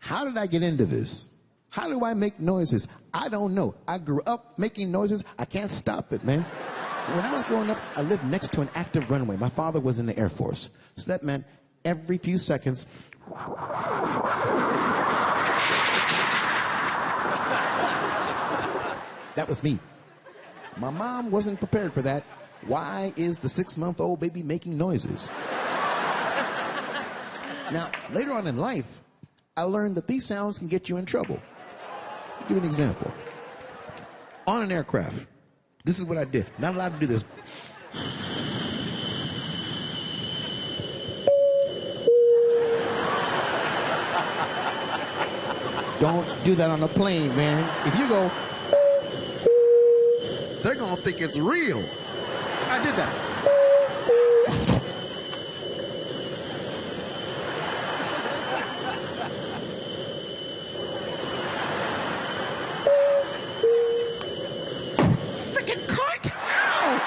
How did I get into this? How do I make noises? I don't know. I grew up making noises. I can't stop it, man. When I was growing up, I lived next to an active runway. My father was in the Air Force. So that meant every few seconds, that was me. My mom wasn't prepared for that. Why is the 6-month-old baby making noises? Now, later on in life, I learned that these sounds can get you in trouble. I'll give you an example. On an aircraft, this is what I did. Not allowed to do this. Don't do that on a plane, man. If you go, they're gonna think it's real. I did that. Freaking cart! Ow!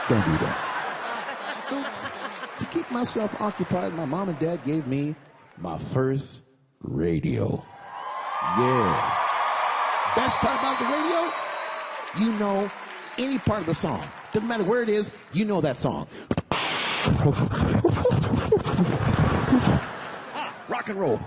Don't do that. So, to keep myself occupied, my mom and dad gave me my first radio. Yeah. Best part about the radio? You know any part of the song. Doesn't matter where it is, you know that song. Rock and roll.